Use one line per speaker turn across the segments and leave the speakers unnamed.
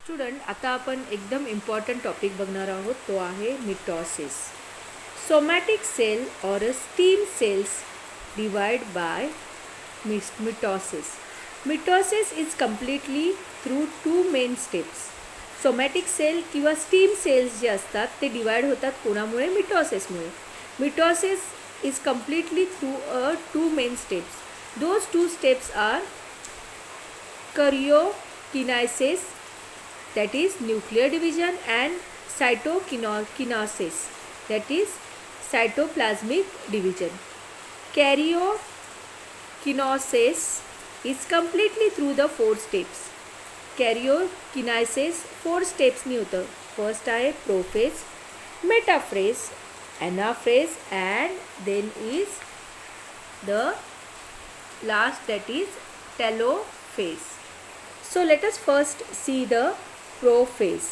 Student, आता आपण एकदम इम्पॉर्टंट टॉपिक बघणार आहोत. तो आहे मिटॉसिस. सोमॅटिक सेल और stem cells divide by mitosis. Mitosis is completely through two main steps. Somatic cell किंवा स्टीम सेल्स जे असतात ते डिवाइड होतात कोणामुळे? मिटॉसिसमुळे. Mitosis is completely through two main steps. Those two steps are karyokinesis, that is nuclear division, and cytokinesis, that is cytoplasmic division. Karyokinesis is completely through the 4 steps. Karyokinesis 4 steps नि होतं. First आहे prophase, metaphase, anaphase, and then is the last, that is telophase. So let us first see the prophase.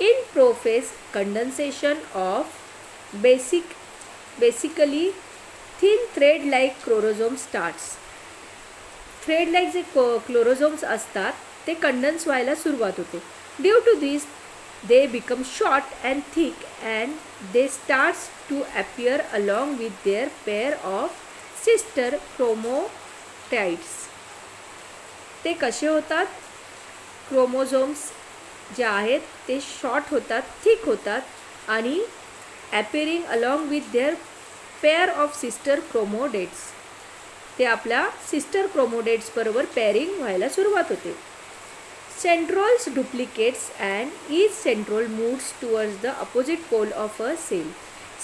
In prophase, condensation of basically thin thread-like chromosome starts. Thread-like जे chlorosomes असतात ते condense व्हायला सुरुवात होते. Due to this, they become short and thick and they start to appear along with their pair of sister chromatids. ते कसे होतात? Chromosomes जे आहेत ते शॉर्ट होतात, थिक होतात आणि appearing along with their pair of sister chromatids. ते आपल्या सिस्टर क्रोमोडेट्स बरोबर पेअरिंग व्हायला सुरुवात होते. Centrioles duplicates and each centriole moves towards the opposite pole of a cell.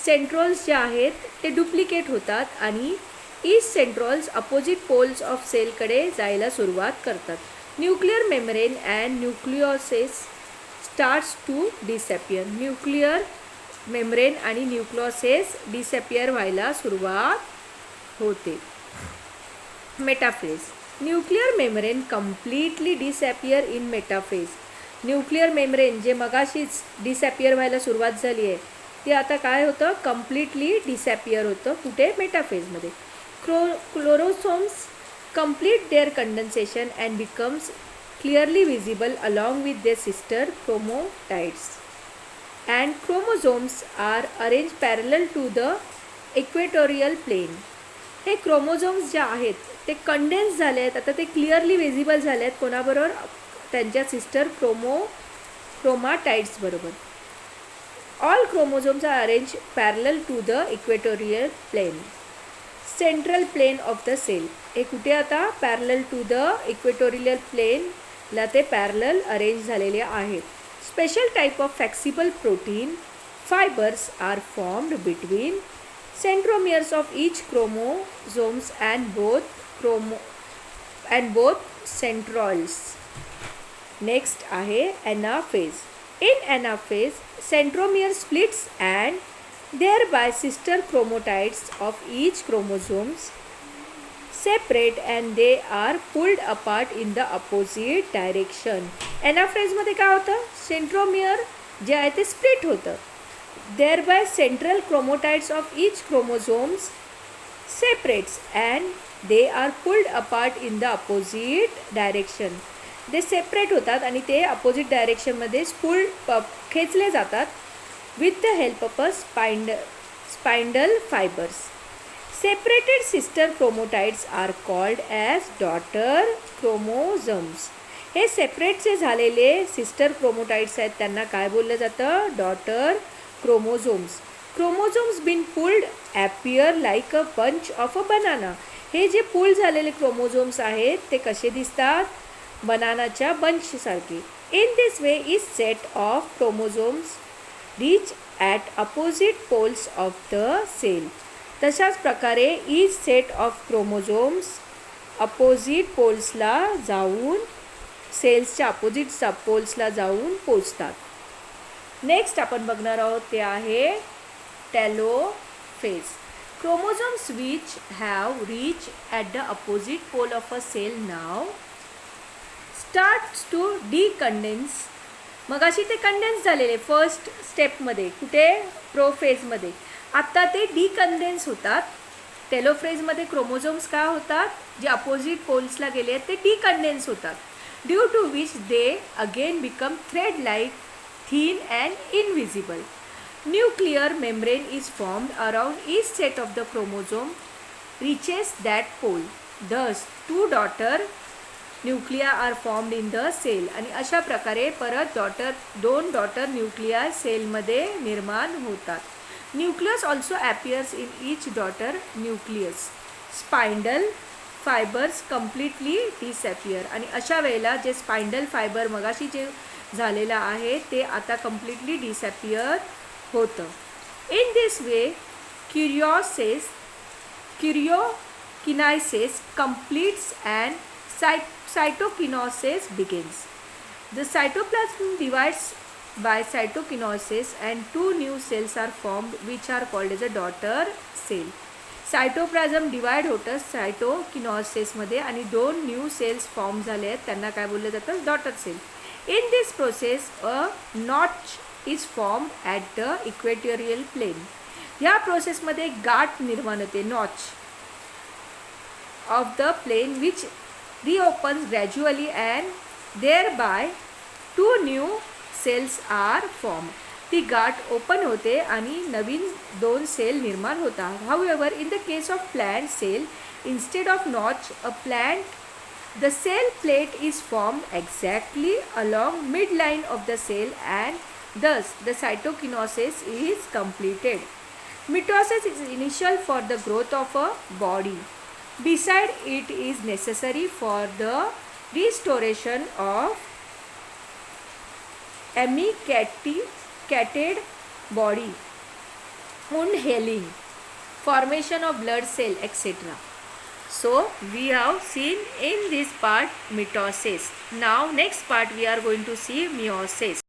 Centrioles जे आहेत ते डुप्लिकेट होतात आणि each centrioles opposite poles of सेलकडे जायला सुरुवात करतात. Nuclear membrane and nucleolus starts to disappear. Nuclear membrane आणि न्यूक्लियोसिस डिसअपियर व्हायला सुरुवात होते. Metaphase. Nuclear membrane completely disappear in metaphase. Nuclear membrane जे मगाशीच डिसअपियर व्हायला सुरुवात झाली आहे ते आता काय होतं? कम्प्लिटली डिसअपियर होतं. कुठे? मेटाफेजमध्ये. क्लोरोसोम्स complete their condensation and becomes clearly visible along with their sister chromatids, and chromosomes are arranged parallel to the equatorial plane. हे क्रोमोझोम्स जे आहेत ते कंडेन्स झाले आहेत, आता ते क्लिअरली विजिबल झाले आहेत. कोणाबरोबर? त्यांच्या सिस्टर क्रोमाटाइड्स बरोबर. All chromosomes are arrange parallel to the equatorial plane. Central plane of the cell. हे कुठे आता? पॅरलल टू द इक्वेटोरियल प्लेनला ते पॅरलल अरेंज झालेले आहेत. Special type of flexible protein fibres are formed between centromeres of each chromosomes and both centrioles. Next आहे anaphase. In anaphase, centromere splits and thereby sister chromatids of each chromosomes separate and they are pulled apart in the opposite direction. एनाफेजमध्ये काय होतं? Centromere जे आहे ते split होतं. thereby central chromatids of each chromosomes separates and they are pulled apart in the opposite direction. ते separate होतात आणि ते अपोजिट डायरेक्शनमध्ये खेचले जातात with the help of a spindle fibers. Separated sister chromatids are called as daughter chromosomes. हे separate जे झालेले sister chromatids आहेत त्यांना काय बोललं जातं? Daughter chromosomes. Chromosomes been pulled appear like a bunch of a banana. हे जे पुल झालेले क्रोमोझोम्स आहेत ते कसे दिसतात? बनानाच्या बंचसारखे. In this way is set of chromosomes reach at opposite poles of the cell. तशाच प्रकारे each set of chromosomes opposite पोल्सला जाऊन सेल्सच्या अपोजिट सब पोल्सला जाऊन पोचतात. नेक्स्ट आपण बघणार आहोत ते आहे telophase. Chromosomes which have reach at the opposite pole of a cell now starts to decondense. मगाशी ते कंडेन्स झालेले फर्स्ट स्टेपमध्ये. कुठे? प्रोफेजमध्ये. आत्ता ते डिकंडेन्स होतात. टेलोफेजमध्ये क्रोमोझोम्स काय होतात? जे अपोजिट पोल्सला गेले आहेत ते डिकंडेन्स होतात. due to which they again become thread-like, thin and invisible. Nuclear membrane is formed around each set of the chromosome reaches that pole. Thus, two daughter nuclei are formed in the cell. आणि अशा प्रकारे परत दोन daughter Nucleya सेलमध्ये निर्माण होतात. Nucleus also appears in each daughter nucleus. Spindle fibres completely disappear. आणि अशा वेळेला जे स्पाइंडल फायबर मगाशी जे झालेलं आहे ते आता कम्प्लिटली डिसअपियर होतं. In this way karyokinesis completes and cytokinesis begins. The cytoplasm divides by cytokinesis and two new cells are formed which are called as a daughter cell. Cytoplasm divide होतं सायटोकिनॉसिसमध्ये आणि दोन न्यू सेल्स फॉर्म झाले आहेत त्यांना काय बोललं जातं daughter cell. In this process a notch is form at the equatorial plane. ह्या प्रोसेसमध्ये गाठ निर्माण होते notch of the plane which reopens gradually and thereby two new cells are formed. ती गाठ ओपन होते आणि नवीन दोन सेल निर्माण होतात. However, in the case of plant cell, instead of notch, the cell plate is formed exactly along midline of the cell and thus the cytokinesis is completed. Mitosis is initial for the growth of a body. Beside it is necessary for the restoration of emaciated body, wound healing, formation of blood cell, etc. So we have seen in this part mitosis. Now next part we are going to see meiosis.